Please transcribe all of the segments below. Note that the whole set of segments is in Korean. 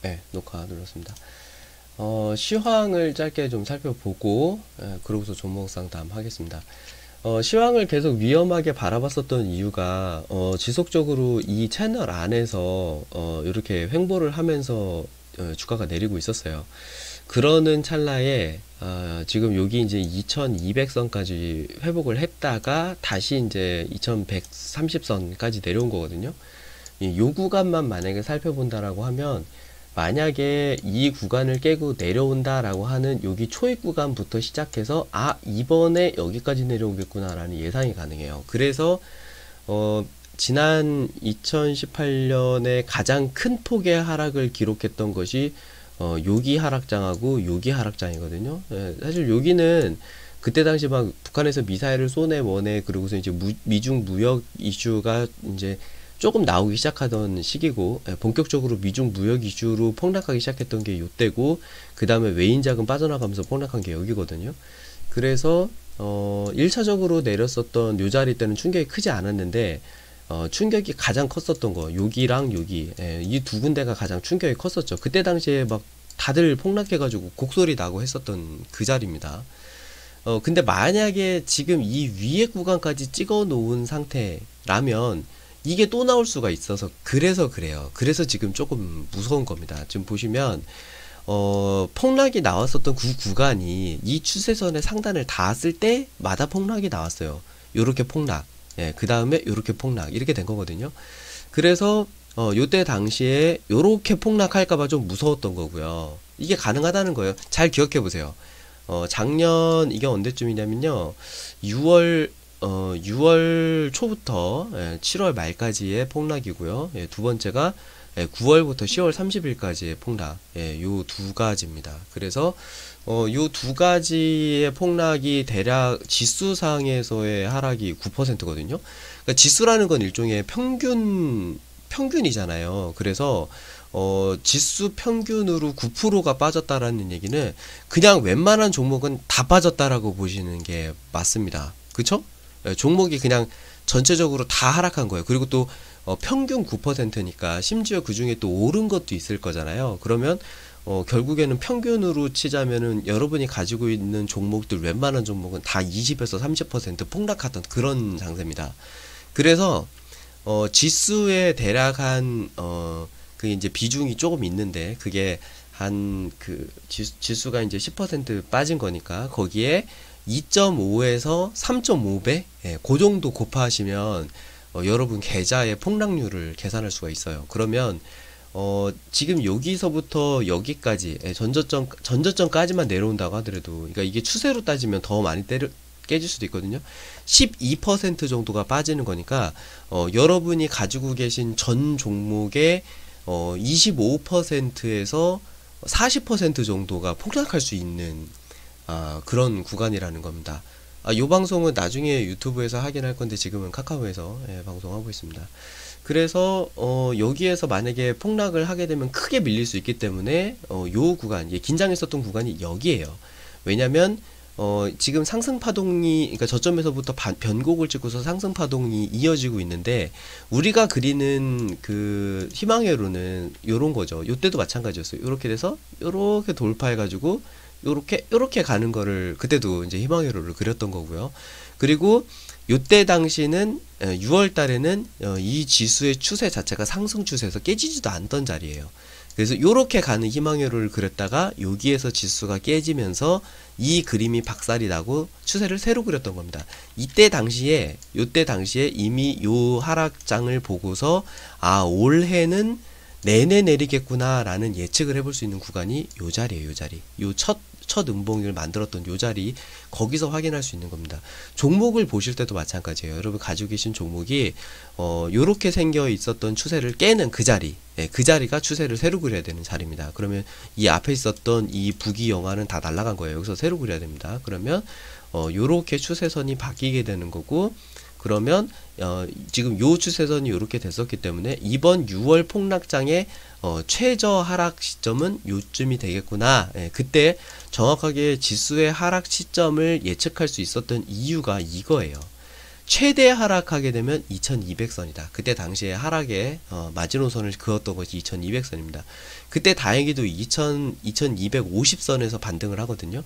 네, 녹화 눌렀습니다. 시황을 짧게 좀 살펴보고, 그러고서 종목 상담 하겠습니다. 시황을 계속 위험하게 바라봤었던 이유가, 지속적으로 이 채널 안에서, 이렇게 횡보를 하면서, 주가가 내리고 있었어요. 그러는 찰나에, 지금 여기 이제 2200선까지 회복을 했다가, 다시 이제 2130선까지 내려온 거거든요. 요 구간만 만약에 살펴본다라고 하면, 만약에 이 구간을 깨고 내려온다라고 하는 여기 초입 구간부터 시작해서 이번에 여기까지 내려오겠구나 라는 예상이 가능해요. 그래서 지난 2018년에 가장 큰 폭의 하락을 기록했던 것이 요기 하락장하고 요기 하락장이거든요. 사실 여기는 그때 당시 막 북한에서 미사일을 쏘네 뭐네, 그리고서 이제 미중 무역 이슈가 이제 조금 나오기 시작하던 시기고, 본격적으로 미중 무역 이슈로 폭락하기 시작했던 게 요때고, 그 다음에 외인 자금 빠져나가면서 폭락한 게 여기거든요. 그래서 1차적으로 내렸었던 요 자리 때는 충격이 크지 않았는데, 충격이 가장 컸었던 거 여기랑 여기, 이 두 군데가 가장 충격이 컸었죠. 그때 당시에 막 다들 폭락해가지고 곡소리 나고 했었던 그 자리입니다. 근데 만약에 지금 이 위에 구간까지 찍어 놓은 상태라면 이게 또 나올 수가 있어서, 그래서 그래요. 그래서 지금 조금 무서운 겁니다. 지금 보시면 폭락이 나왔었던 그 구간이 이 추세선의 상단을 닿았을 때마다 폭락이 나왔어요. 요렇게 폭락, 그 다음에 요렇게 폭락, 이렇게 된 거거든요. 그래서 요때 당시에 요렇게 폭락할까봐 좀 무서웠던 거고요. 이게 가능하다는 거예요. 잘 기억해 보세요. 작년 이게 언제쯤이냐면요, 6월 초부터 7월 말까지의 폭락이고요. 두 번째가 9월부터 10월 30일까지의 폭락, 요 두 가지입니다. 그래서 요 두 가지의 폭락이 대략 지수상에서의 하락이 9%거든요. 그러니까 지수라는 건 일종의 평균이잖아요. 그래서 지수 평균으로 9%가 빠졌다라는 얘기는 그냥 웬만한 종목은 다 빠졌다라고 보시는 게 맞습니다. 그쵸? 종목이 그냥 전체적으로 다 하락한 거예요. 그리고 또 평균 9%니까 심지어 그 중에 또 오른 것도 있을 거잖아요. 그러면 결국에는 평균으로 치자면은 여러분이 가지고 있는 종목들 웬만한 종목은 다 20에서 30% 폭락하던 그런 장세입니다. 그래서 지수에 대략 그 이제 비중이 조금 있는데, 그게 지수가 이제 10% 빠진 거니까 거기에 2.5에서 3.5배, 그 정도 곱하시면 여러분 계좌의 폭락률을 계산할 수가 있어요. 그러면 지금 여기서부터 여기까지, 전저점까지만 내려온다고 하더라도, 그러니까 이게 추세로 따지면 더 많이 깨질 수도 있거든요. 12% 정도가 빠지는 거니까 여러분이 가지고 계신 전 종목의 25%에서 40% 정도가 폭락할 수 있는 그런 구간이라는 겁니다. 요 방송은 나중에 유튜브에서 하긴 할 건데 지금은 카카오에서 방송하고 있습니다. 그래서 여기에서 만약에 폭락을 하게 되면 크게 밀릴 수 있기 때문에 요 구간, 긴장했었던 구간이 여기에요. 왜냐면 지금 상승파동이, 그러니까 저점에서부터 변곡을 찍고서 상승파동이 이어지고 있는데, 우리가 그리는 그 희망회로는 요런 거죠. 요때도 마찬가지였어요. 요렇게 돼서 요렇게 돌파해가지고 요렇게 가는 거를 그때도 이제 희망회로를 그렸던 거고요. 그리고 요때 당시는 6월 달에는 이 지수의 추세 자체가 상승 추세에서 깨지지도 않던 자리예요. 그래서 요렇게 가는 희망회로를 그렸다가 여기에서 지수가 깨지면서 이 그림이 박살이 나고 추세를 새로 그렸던 겁니다. 요때 당시에 이미 요 하락장을 보고서 올해는 내내 내리겠구나 라는 예측을 해볼 수 있는 구간이 요 자리예요. 요 자리, 요 첫 음봉을 만들었던 요 자리, 거기서 확인할 수 있는 겁니다. 종목을 보실 때도 마찬가지예요. 여러분 가지고 계신 종목이 요렇게 생겨 있었던 추세를 깨는 그 자리, 그 자리가 추세를 새로 그려야 되는 자리입니다. 그러면 이 앞에 있었던 이 부기 영화는 다 날아간 거예요. 여기서 새로 그려야 됩니다. 그러면 요렇게 추세선이 바뀌게 되는 거고, 그러면 지금 요 추세선이 이렇게 됐었기 때문에 이번 6월 폭락장의 최저 하락 시점은 요쯤이 되겠구나. 그때 정확하게 지수의 하락 시점을 예측할 수 있었던 이유가 이거예요. 최대 하락하게 되면 2200선이다. 그때 당시에 하락에 마지노선을 그었던 것이 2200선입니다. 그때 다행히도 2250선에서 반등을 하거든요.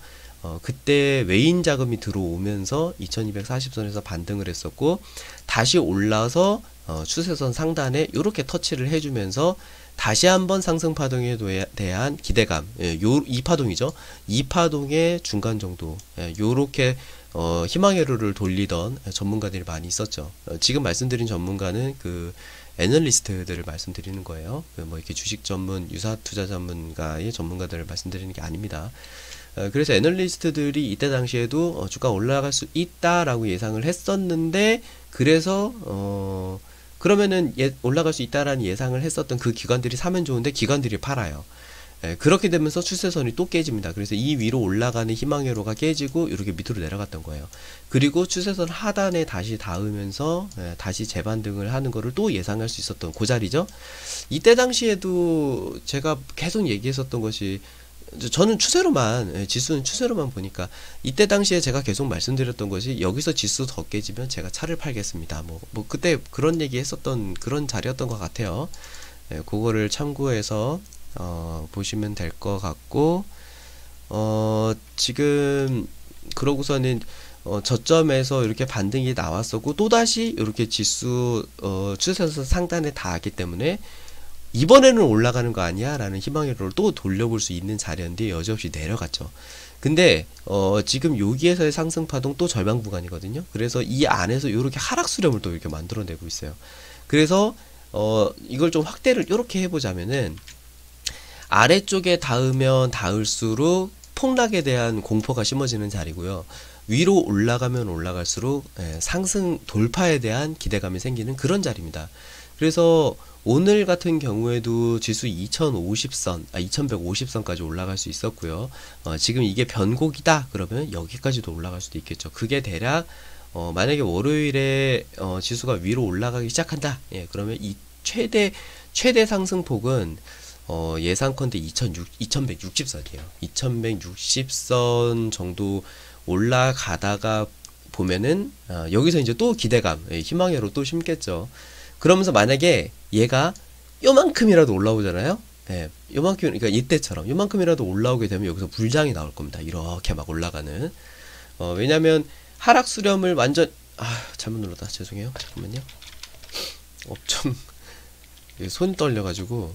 그때 외인 자금이 들어오면서 2240선에서 반등을 했었고, 다시 올라서 추세선 상단에 이렇게 터치를 해주면서 다시 한번 상승 파동에 대한 기대감, 이 파동이죠. 이 파동의 중간 정도, 요렇게 희망회로를 돌리던 전문가들이 많이 있었죠. 지금 말씀드린 전문가는 그 애널리스트들을 말씀드리는 거예요. 뭐 이렇게 주식 전문, 유사 투자 전문가의 전문가들을 말씀드리는 게 아닙니다. 그래서 애널리스트들이 이때 당시에도 주가 올라갈 수 있다라고 예상을 했었는데, 그래서 그러면은 올라갈 수 있다라는 예상을 했었던 그 기관들이 사면 좋은데 기관들이 팔아요. 그렇게 되면서 추세선이 또 깨집니다. 그래서 이 위로 올라가는 희망회로가 깨지고 이렇게 밑으로 내려갔던 거예요. 그리고 추세선 하단에 다시 닿으면서 다시 재반등을 하는 거를 또 예상할 수 있었던 그 자리죠. 이때 당시에도 제가 계속 얘기했었던 것이, 저는 추세로만, 지수는 추세로만 보니까 이때 당시에 제가 계속 말씀드렸던 것이, 여기서 지수 더 깨지면 제가 차를 팔겠습니다. 뭐 그때 그런 얘기 했었던 그런 자리였던 것 같아요. 그거를 참고해서 보시면 될 것 같고, 지금 그러고서는 저점에서 이렇게 반등이 나왔었고, 또다시 이렇게 지수 추세선 상단에 닿았기 때문에 이번에는 올라가는 거 아니야? 라는 희망회로를 또 돌려볼 수 있는 자리였는데 여지없이 내려갔죠. 근데 지금 여기에서의 상승 파동 또 절반 구간이거든요. 그래서 이 안에서 이렇게 하락 수렴을 또 이렇게 만들어내고 있어요. 그래서 이걸 좀 확대를 이렇게 해보자면은, 아래쪽에 닿으면 닿을수록 폭락에 대한 공포가 심어지는 자리고요. 위로 올라가면 올라갈수록 상승 돌파에 대한 기대감이 생기는 그런 자리입니다. 그래서 오늘 같은 경우에도 지수 2150선까지 올라갈 수 있었고요. 지금 이게 변곡이다 그러면 여기까지도 올라갈 수도 있겠죠. 그게 대략 만약에 월요일에 지수가 위로 올라가기 시작한다, 그러면 이 최대 상승폭은 예상컨대 2160선이에요. 2160선 정도 올라가다가 보면은 여기서 이제 또 기대감, 희망회로 또 심겠죠. 그러면서 만약에 얘가 요만큼이라도 올라오잖아요. 요만큼, 그러니까 이때처럼 요만큼이라도 올라오게 되면 여기서 불장이 나올 겁니다. 이렇게 막 올라가는. 왜냐면 하락 수렴을 완전, 잘못 눌렀다. 죄송해요. 잠깐만요. 엄청 손이 떨려가지고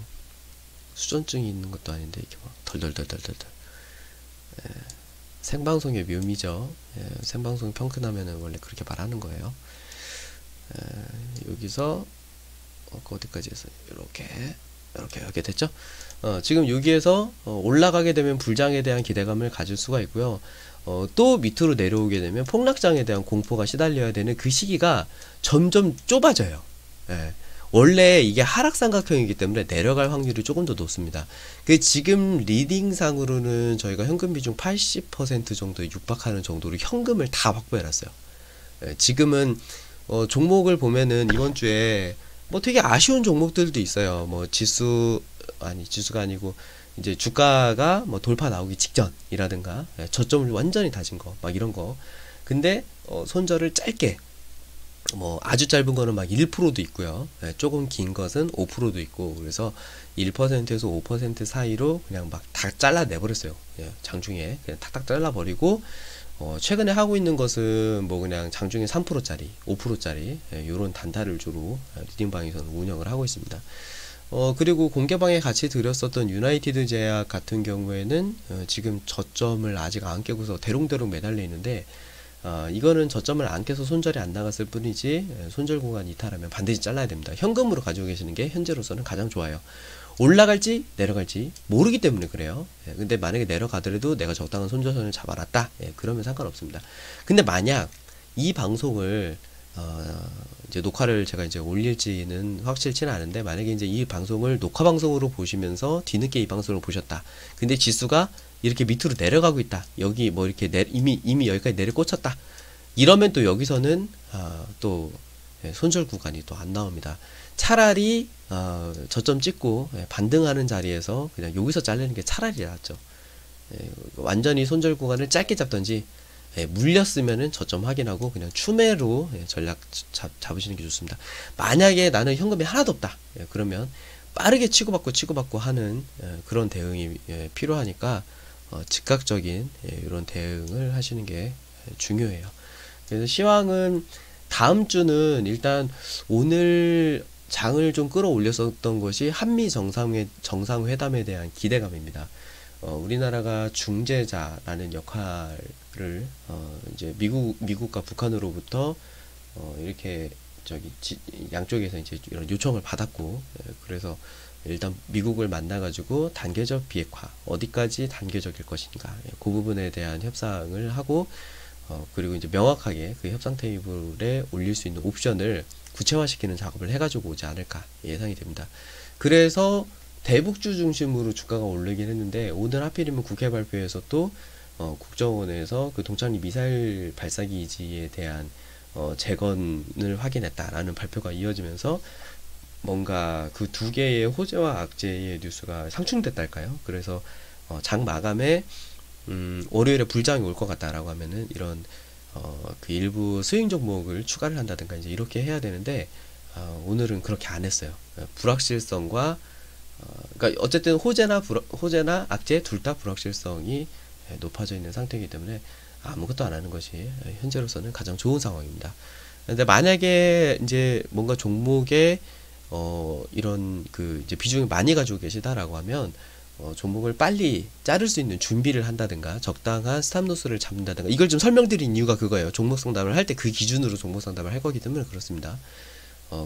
수전증이 있는 것도 아닌데 이렇게 막 덜덜덜덜덜. 생방송의 묘미죠. 생방송이 평큰하면은 원래 그렇게 말하는 거예요. 여기서 어디까지 해서 이렇게 됐죠. 지금 여기에서 올라가게 되면 불장에 대한 기대감을 가질 수가 있고요. 또 밑으로 내려오게 되면 폭락장에 대한 공포가 시달려야 되는 그 시기가 점점 좁아져요. 원래 이게 하락삼각형이기 때문에 내려갈 확률이 조금 더 높습니다. 지금 리딩상으로는 저희가 현금 비중 80% 정도에 육박하는 정도로 현금을 다 확보해 놨어요. 지금은 종목을 보면은 이번 주에 뭐 되게 아쉬운 종목들도 있어요. 뭐 지수가 아니고 이제 주가가 뭐 돌파 나오기 직전이라든가 저점을 완전히 다진 거 막 이런 거. 근데 손절을 짧게, 뭐 아주 짧은 거는 막 1%도 있고요. 조금 긴 것은 5%도 있고, 그래서 1%에서 5% 사이로 그냥 막 다 잘라내 버렸어요. 장중에 그냥 탁탁 잘라버리고, 최근에 하고 있는 것은 뭐 그냥 장중에 3%짜리, 5%짜리 요런 단타를 주로 리딩방에서는 운영을 하고 있습니다. 그리고 공개방에 같이 드렸었던 유나이티드 제약 같은 경우에는 지금 저점을 아직 안 깨고서 대롱대롱 매달려 있는데, 이거는 저점을 안 깨서 손절이 안 나갔을 뿐이지, 손절 구간이 이탈하면 반드시 잘라야 됩니다. 현금으로 가지고 계시는 게 현재로서는 가장 좋아요. 올라갈지 내려갈지 모르기 때문에 그래요. 근데 만약에 내려가더라도 내가 적당한 손절선을 잡아놨다, 그러면 상관없습니다. 근데 만약 이 방송을 이제 녹화를 제가 이제 올릴지는 확실치는 않은데, 만약에 이제 이 방송을 녹화 방송으로 보시면서 뒤늦게 이 방송을 보셨다. 근데 지수가 이렇게 밑으로 내려가고 있다. 여기 뭐 이렇게 이미 여기까지 내려 꽂혔다. 이러면 또 여기서는 또 손절 구간이 또 안 나옵니다. 차라리 저점 찍고 반등하는 자리에서 그냥 여기서 자르는 게 차라리 낫죠. 완전히 손절 구간을 짧게 잡든지, 물렸으면은 저점 확인하고 그냥 추매로 전략 잡으시는 게 좋습니다. 만약에 나는 현금이 하나도 없다. 그러면 빠르게 치고받고 하는 그런 대응이 필요하니까 즉각적인 이런 대응을 하시는 게 중요해요. 그래서 시황은 다음 주는 일단 오늘 장을 좀 끌어올렸었던 것이 한미 정상회담에 대한 기대감입니다. 우리나라가 중재자라는 역할을 이제 미국과 북한으로부터 이렇게 양쪽에서 이제 이런 요청을 받았고, 그래서 일단 미국을 만나가지고 단계적 비핵화, 어디까지 단계적일 것인가, 그 부분에 대한 협상을 하고, 그리고 이제 명확하게 그 협상 테이블에 올릴 수 있는 옵션을 구체화시키는 작업을 해가지고 오지 않을까 예상이 됩니다. 그래서 대북주 중심으로 주가가 오르긴 했는데, 오늘 하필이면 국회 발표에서 또 국정원에서 그 동창리 미사일 발사기지에 대한 재건을 확인했다라는 발표가 이어지면서 뭔가 그 두 개의 호재와 악재의 뉴스가 상충됐달까요? 그래서 장 마감에 월요일에 불장이 올 것 같다라고 하면은 이런 그 일부 스윙 종목을 추가를 한다든가 이제 이렇게 해야 되는데, 오늘은 그렇게 안 했어요. 불확실성과 그러니까 어쨌든 호재나 악재 둘 다 불확실성이 높아져 있는 상태이기 때문에 아무것도 안 하는 것이 현재로서는 가장 좋은 상황입니다. 근데 만약에 이제 뭔가 종목에 이런 그 이제 비중이 많이 가지고 계시다라고 하면 종목을 빨리 자를 수 있는 준비를 한다든가 적당한 스탑로스를 잡는다든가, 이걸 좀 설명드린 이유가 그거예요. 종목 상담을 할 때 그 기준으로 종목 상담을 할 거기 때문에 그렇습니다.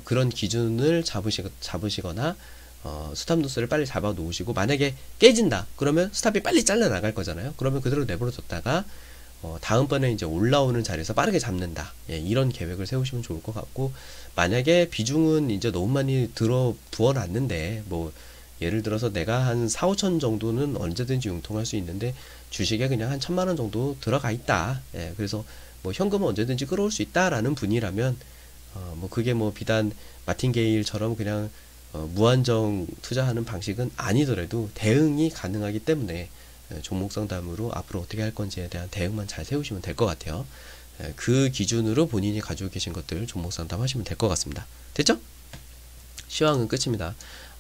그런 기준을 잡으시거나 스탑로스를 빨리 잡아 놓으시고, 만약에 깨진다 그러면 스탑이 빨리 잘려 나갈 거잖아요. 그러면 그대로 내버려 뒀다가 다음번에 이제 올라오는 자리에서 빠르게 잡는다, 이런 계획을 세우시면 좋을 것 같고, 만약에 비중은 이제 너무 많이 부어 놨는데, 뭐 예를 들어서 내가 한 4, 5천 정도는 언제든지 융통할 수 있는데 주식에 그냥 한 1,000만 원 정도 들어가 있다, 그래서 뭐 현금은 언제든지 끌어올 수 있다라는 분이라면 뭐 그게 뭐 비단 마틴게일처럼 그냥 무한정 투자하는 방식은 아니더라도 대응이 가능하기 때문에 종목 상담으로 앞으로 어떻게 할 건지에 대한 대응만 잘 세우시면 될 것 같아요. 그 기준으로 본인이 가지고 계신 것들 종목 상담 하시면 될 것 같습니다. 됐죠? 시황은 끝입니다.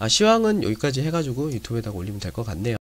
시황은 여기까지 해가지고 유튜브에다가 올리면 될 것 같네요.